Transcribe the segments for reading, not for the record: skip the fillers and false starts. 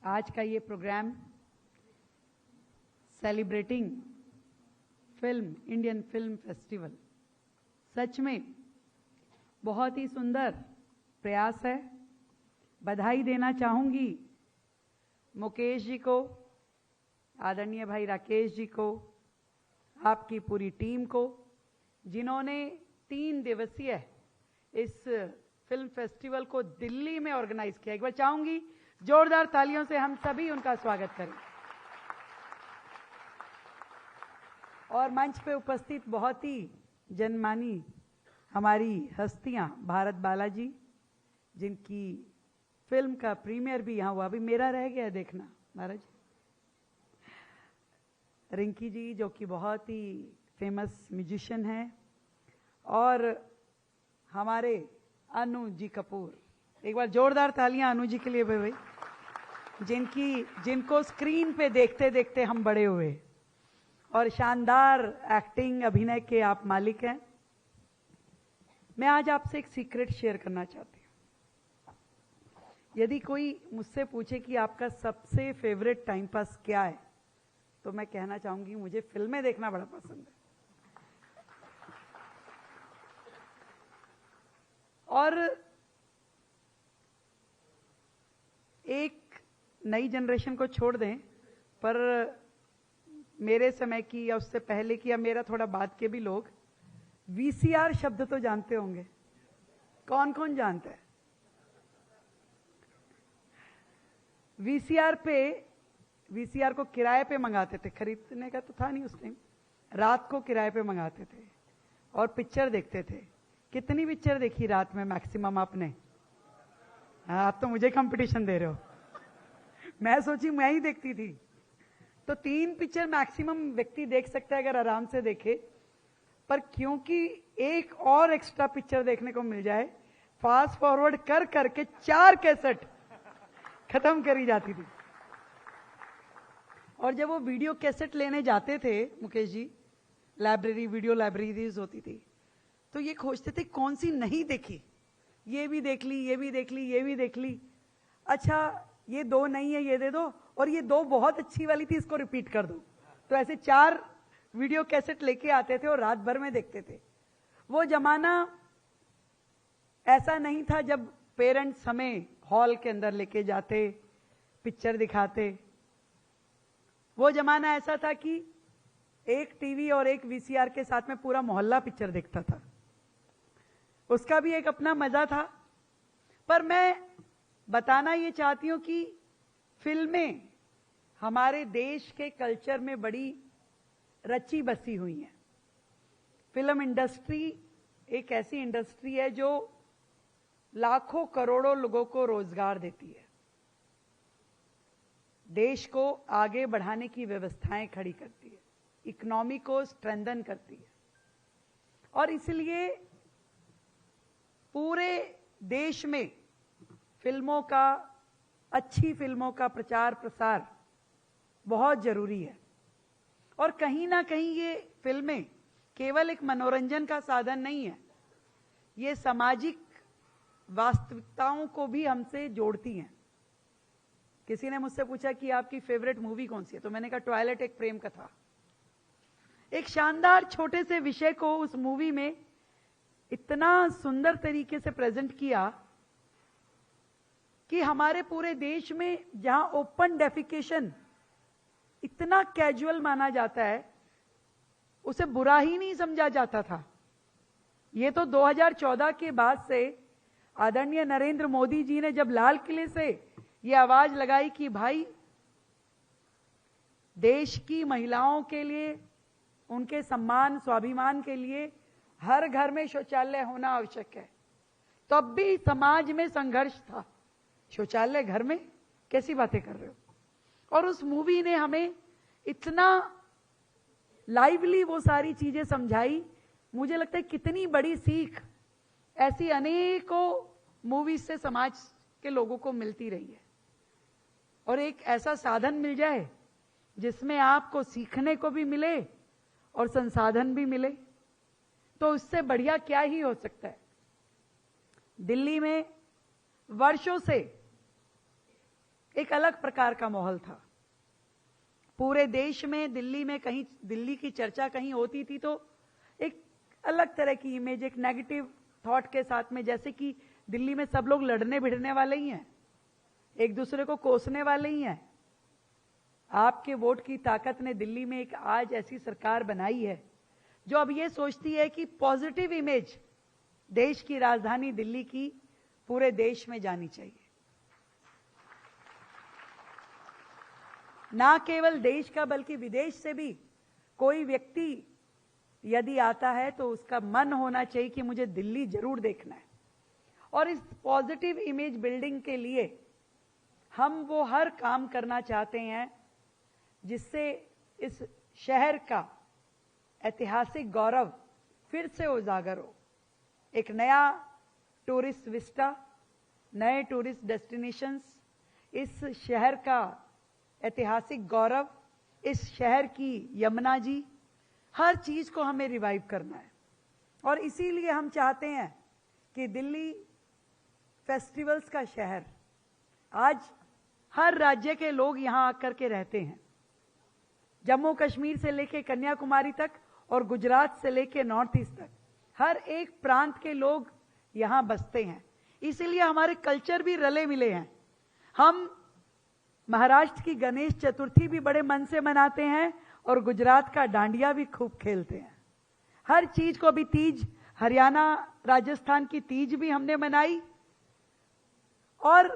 आज का ये programme celebrating film, Indian film festival, सच में बहुत ही सुंदर प्रयास है। बधाई देना चाहूंगी मुकेश जी को, आदरणीय भाई राकेश जी को, आपकी पूरी टीम को, जिन्होंने 3 दिवसीय इस फिल्म फेस्टिवल को दिल्ली में ऑर्गेनाइज किया। एक बार चाहूंगी जोरदार तालियों से हम सभी उनका स्वागत करें। और मंच पे उपस्थित बहुत ही जनमानी हमारी हस्तियां, भारत बालाजी, जिनकी फिल्म का प्रीमियर भी यहां हुआ, अभी मेरा रह गया देखना महाराज। रिंकी जी जो कि बहुत ही फेमस म्यूजिशियन हैं, और हमारे अनु जी कपूर, एक बार जोरदार तालियां अनु जी के लिए भाई, जिनको स्क्रीन पे देखते देखते हम बड़े हुए, और शानदार एक्टिंग अभिनय के आप मालिक हैं। मैं आज आपसे एक सीक्रेट शेयर करना चाहती हूं। यदि कोई मुझसे पूछे कि आपका सबसे फेवरेट टाइम पास क्या है, तो मैं कहना चाहूंगी मुझे फिल्में देखना बड़ा पसंद है। और एक नई जनरेशन को छोड़ दें, पर मेरे समय की या उससे पहले की या मेरा थोड़ा बाद के भी लोग वीसीआर शब्द तो जानते होंगे। कौन कौन जानता है? वीसीआर को किराए पे मंगाते थे, खरीदने का तो था नहीं उस टाइम, रात को किराए पे मंगाते थे और पिक्चर देखते थे। कितनी पिक्चर देखी रात में मैक्सिमम आपने? आप तो मुझे कंपटीशन दे रहे हो। मैं सोची मैं ही देखती थी। तो 3 पिक्चर मैक्सिमम व्यक्ति देख सकता है अगर आराम से देखे, पर क्योंकि एक और एक्स्ट्रा पिक्चर देखने को मिल जाए, फास्ट फॉरवर्ड कर करके 4 कैसेट खत्म करी जाती थी। और जब वो वीडियो कैसेट लेने जाते थे Mukesh ji, library, video libraries होती थी, तो ये खोजते थे कौन सी नहीं देखी, ये भी देख ली, ये भी देख ली, ये भी देख ली, अच्छा ये 2 नहीं है ये दे दो, और ये 2 बहुत अच्छी वाली थी इसको रिपीट कर दो। तो ऐसे 4 वीडियो कैसेट लेके आते थे और रात भर में देखते थे। वो जमाना ऐसा नहीं था जब पेरेंट्स हमें हॉल के अंदर लेके जाते, पिक्चर दिखाते। वो जमाना ऐसा था कि एक टीवी और एक वीसीआर के साथ में पूरा मोहल्ला पिक्चर देखता था। उसका भी एक अपना मजा था। पर मैं बताना ये चाहती हूं कि फिल्में हमारे देश के कल्चर में बड़ी रची बसी हुई हैं। फिल्म इंडस्ट्री एक ऐसी इंडस्ट्री है जो लाखों करोड़ों लोगों को रोजगार देती है, देश को आगे बढ़ाने की व्यवस्थाएं खड़ी करती है, इकोनॉमी को स्ट्रेंथन करती है। और इसलिए पूरे देश में फिल्मों का, अच्छी फिल्मों का प्रचार प्रसार बहुत जरूरी है। और कहीं ना कहीं ये फिल्में केवल एक मनोरंजन का साधन नहीं है, ये सामाजिक वास्तविकताओं को भी हमसे जोड़ती हैं। किसी ने मुझसे पूछा कि आपकी फेवरेट मूवी कौन सी है, तो मैंने कहा टॉयलेट एक प्रेम कथा। एक शानदार छोटे से विषय को उस मूवी में इतना सुंदर तरीके से प्रेजेंट किया कि हमारे पूरे देश में जहां ओपन डेफिकेशन इतना कैजुअल माना जाता है, उसे बुरा ही नहीं समझा जाता था। ये तो 2014 के बाद से आदरणीय नरेंद्र मोदी जी ने जब लाल किले से ये आवाज लगाई कि भाई देश की महिलाओं के लिए, उनके सम्मान स्वाभिमान के लिए हर घर में शौचालय होना आवश्यक है, तब भी समाज में संघर्ष था। शौचालय घर में, कैसी बातें कर रहे हो? और उस मूवी ने हमें इतना लाइवली वो सारी चीजें समझाई। मुझे लगता है कितनी बड़ी सीख ऐसी अनेकों मूवीज से समाज के लोगों को मिलती रही है। और एक ऐसा साधन मिल जाए जिसमें आपको सीखने को भी मिले और संसाधन भी मिले, तो उससे बढ़िया क्या ही हो सकता है। दिल्ली में वर्षों से एक अलग प्रकार का माहौल था। पूरे देश में दिल्ली में कहीं दिल्ली की चर्चा कहीं होती थी तो एक अलग तरह की इमेज, एक नेगेटिव थॉट के साथ में, जैसे कि दिल्ली में सब लोग लड़ने भिड़ने वाले ही हैं, एक दूसरे को कोसने वाले ही हैं। आपके वोट की ताकत ने दिल्ली में एक आज ऐसी सरकार बनाई है जो अब ये सोचती है कि पॉजिटिव इमेज देश की राजधानी दिल्ली की पूरे देश में जानी चाहिए। ना केवल देश का बल्कि विदेश से भी कोई व्यक्ति यदि आता है तो उसका मन होना चाहिए कि मुझे दिल्ली जरूर देखना है। और इस पॉजिटिव इमेज बिल्डिंग के लिए हम वो हर काम करना चाहते हैं जिससे इस शहर का ऐतिहासिक गौरव फिर से उजागर हो। एक नया टूरिस्ट विस्टा, नए टूरिस्ट डेस्टिनेशंस, इस शहर का ऐतिहासिक गौरव, इस शहर की यमुना जी, हर चीज को हमें रिवाइव करना है। और इसीलिए हम चाहते हैं कि दिल्ली फेस्टिवल्स का शहर, आज हर राज्य के लोग यहां आकर के रहते हैं, जम्मू कश्मीर से लेके कन्याकुमारी तक और गुजरात से लेके नॉर्थ ईस्ट तक, हर एक प्रांत के लोग यहां बसते हैं। इसीलिए हमारे कल्चर भी रले मिले हैं। हम महाराष्ट्र की गणेश चतुर्थी भी बड़े मन से मनाते हैं और गुजरात का डांडिया भी खूब खेलते हैं। हर चीज को भी, तीज हरियाणा राजस्थान की तीज भी हमने मनाई और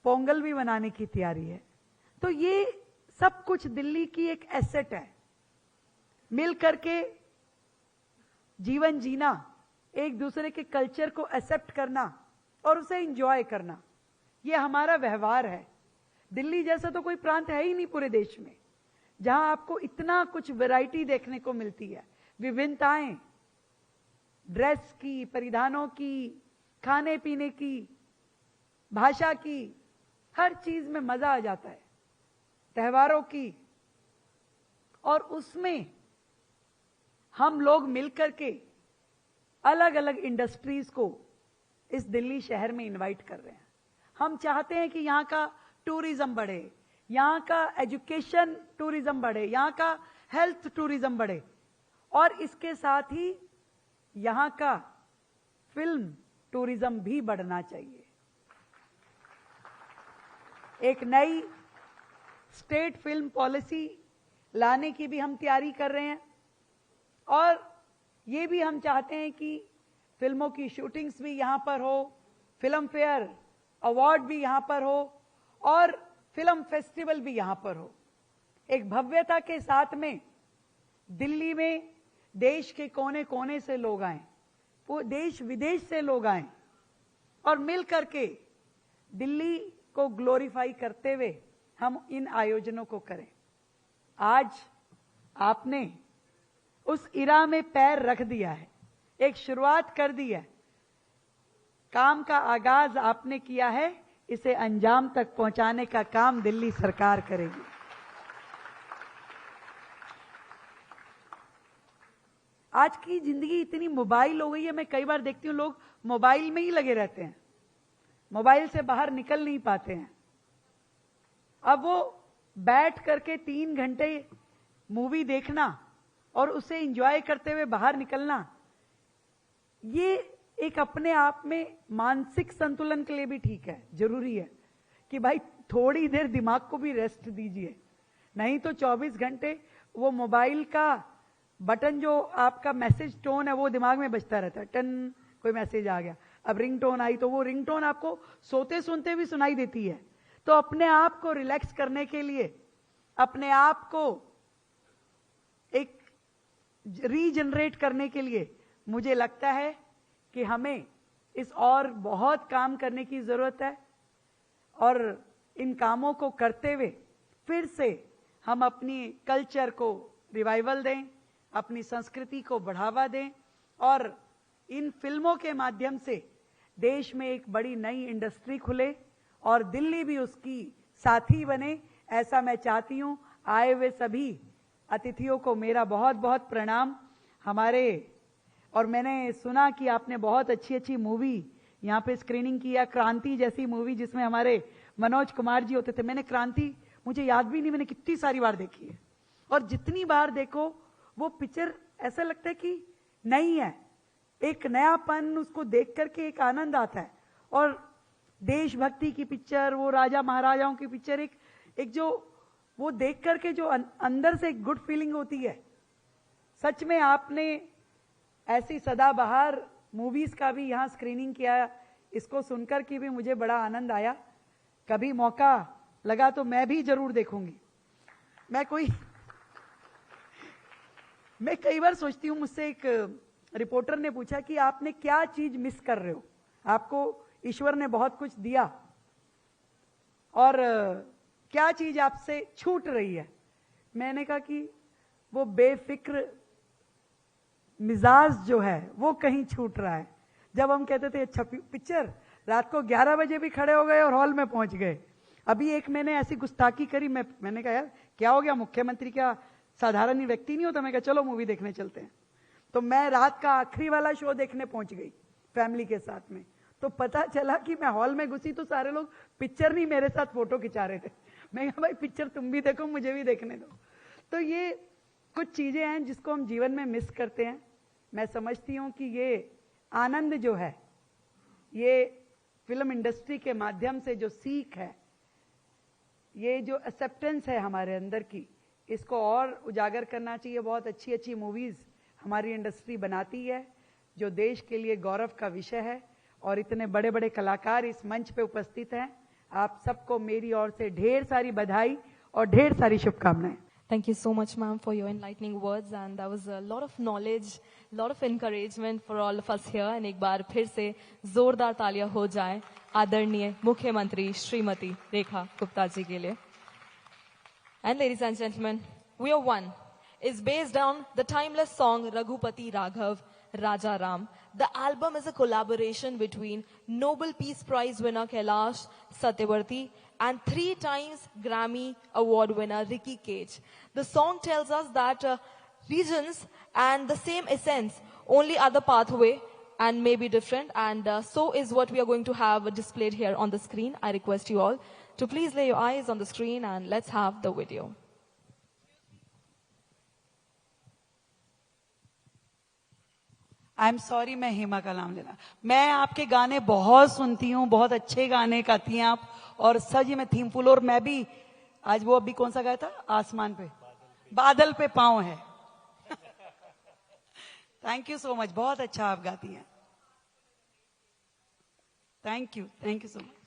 पोंगल भी मनाने की तैयारी है। तो ये सब कुछ दिल्ली की एक एसेट है। मिल करके जीवन जीना, एक दूसरे के कल्चर को एक्सेप्ट करना और उसे एंजॉय करना, ये हमारा व्यवहार है। दिल्ली जैसा तो कोई प्रांत है ही नहीं पूरे देश में जहां आपको इतना कुछ वैरायटी देखने को मिलती है, विभिन्नताएं, ड्रेस की, परिधानों की, खाने पीने की, भाषा की, हर चीज में मजा आ जाता है, त्योहारों की। और उसमें हम लोग मिलकर के अलग अलग इंडस्ट्रीज को इस दिल्ली शहर में इनवाइट कर रहे हैं। हम चाहते हैं कि यहां का टूरिज्म बढ़े, यहां का एजुकेशन टूरिज्म बढ़े, यहां का हेल्थ टूरिज्म बढ़े और इसके साथ ही यहां का फिल्म टूरिज्म भी बढ़ना चाहिए। एक नई स्टेट फिल्म पॉलिसी लाने की भी हम तैयारी कर रहे हैं और ये भी हम चाहते हैं कि फिल्मों की शूटिंग्स भी यहां पर हो, फिल्म फेयर अवार्ड भी यहां पर हो और फिल्म फेस्टिवल भी यहां पर हो। एक भव्यता के साथ में दिल्ली में देश के कोने कोने से लोग आए, वो देश विदेश से लोग आए और मिल करके दिल्ली को ग्लोरीफाई करते हुए हम इन आयोजनों को करें। आज आपने उस इरा में पैर रख दिया है, एक शुरुआत कर दी है, काम का आगाज आपने किया है, इसे अंजाम तक पहुंचाने का काम दिल्ली सरकार करेगी। आज की जिंदगी इतनी मोबाइल हो गई है, मैं कई बार देखती हूं लोग मोबाइल में ही लगे रहते हैं, मोबाइल से बाहर निकल नहीं पाते हैं। अब वो बैठ करके 3 घंटे मूवी देखना और उसे एंजॉय करते हुए बाहर निकलना, ये एक अपने आप में मानसिक संतुलन के लिए भी ठीक है, जरूरी है कि भाई थोड़ी देर दिमाग को भी रेस्ट दीजिए, नहीं तो 24 घंटे वो मोबाइल का बटन जो आपका मैसेज टोन है वो दिमाग में बजता रहता है, टन कोई मैसेज आ गया, अब रिंग टोन आई तो वो रिंग टोन आपको सोते सुनते भी सुनाई देती है। तो अपने आप को रिलैक्स करने के लिए, अपने आप को एक रीजनरेट करने के लिए मुझे लगता है कि हमें इस और बहुत काम करने की जरूरत है और इन कामों को करते हुए फिर से हम अपनी कल्चर को रिवाइवल दें, अपनी संस्कृति को बढ़ावा दें और इन फिल्मों के माध्यम से देश में एक बड़ी नई इंडस्ट्री खुले और दिल्ली भी उसकी साथी बने, ऐसा मैं चाहती हूं। आए हुए सभी अतिथियों को मेरा बहुत बहुत प्रणाम। हमारे और मैंने सुना कि आपने बहुत अच्छी अच्छी मूवी यहाँ पे स्क्रीनिंग किया, क्रांति जैसी मूवी जिसमें हमारे मनोज कुमार जी होते थे। मैंने क्रांति, मुझे याद भी नहीं मैंने कितनी सारी बार देखी है, और जितनी बार देखो वो पिक्चर ऐसा लगता है कि नई है, एक नयापन, उसको देख करके एक आनंद आता है। और देशभक्ति की पिक्चर, वो राजा महाराजाओं की पिक्चर, एक जो वो देख करके जो अंदर से एक गुड फीलिंग होती है। सच में आपने ऐसी सदाबहार मूवीज का भी यहां स्क्रीनिंग किया, इसको सुनकर के भी मुझे बड़ा आनंद आया। कभी मौका लगा तो मैं भी जरूर देखूंगी। मैं कई बार सोचती हूं, मुझसे एक रिपोर्टर ने पूछा कि आपने क्या चीज मिस कर रहे हो, आपको ईश्वर ने बहुत कुछ दिया और क्या चीज आपसे छूट रही है। मैंने कहा कि वो बेफिक्र मिजाज जो है वो कहीं छूट रहा है। जब हम कहते थे अच्छा पिक्चर, रात को 11 बजे भी खड़े हो गए और हॉल में पहुंच गए। अभी एक मैंने ऐसी गुस्ताखी करी, मैंने कहा यार क्या हो गया, मुख्यमंत्री क्या साधारण ही व्यक्ति नहीं होता? मैं कहा चलो मूवी देखने चलते हैं। तो मैं रात का आखिरी वाला शो देखने पहुंच गई फैमिली के साथ में। तो पता चला कि मैं हॉल में घुसी तो सारे लोग पिक्चर नहीं, मेरे साथ फोटो खिंचा रहे थे। मैं कहा भाई पिक्चर तुम भी देखो, मुझे भी देखने दो। तो ये कुछ चीजें हैं जिसको हम जीवन में मिस करते हैं। मैं समझती हूं कि ये आनंद जो है, ये फिल्म इंडस्ट्री के माध्यम से जो सीख है, ये जो एक्सेप्टेंस है हमारे अंदर की, इसको और उजागर करना चाहिए। बहुत अच्छी अच्छी मूवीज हमारी इंडस्ट्री बनाती है जो देश के लिए गौरव का विषय है, और इतने बड़े बड़े कलाकार इस मंच पे उपस्थित हैं। आप सबको मेरी ओर से ढेर सारी बधाई और ढेर सारी शुभकामनाएं। Thank you so much, ma'am, for your enlightening words, and that was a lot of knowledge, lot of encouragement for all of us here. And एक बार फिर से जोरदार तालियां हो जाएं आदरणीय मुख्यमंत्री श्रीमती रेखा गुप्ता जी के लिए। And ladies and gentlemen, We Are One is based on the timeless song Raghupati Raghav Raja Ram. The album is a collaboration between Nobel Peace Prize winner Kailash Satyavarthi and 3 times Grammy Award winner Ricky Cage. The song tells us that regions and the same essence, only other pathway and may be different, and so is what we are going to have displayed here on the screen. I request you all to please lay your eyes on the screen and let's have the video. I am sorry, मैं हेमा का नाम लेना। मैं आपके गाने बहुत सुनती हूँ, बहुत अच्छे गाने गाती हैं आप, और सच में थीम फुल। और मैं भी आज वो अभी कौन सा गाया था, आसमान पे बादल पे पाँव है। थैंक यू सो मच, बहुत अच्छा आप गाती हैं। Thank you so much.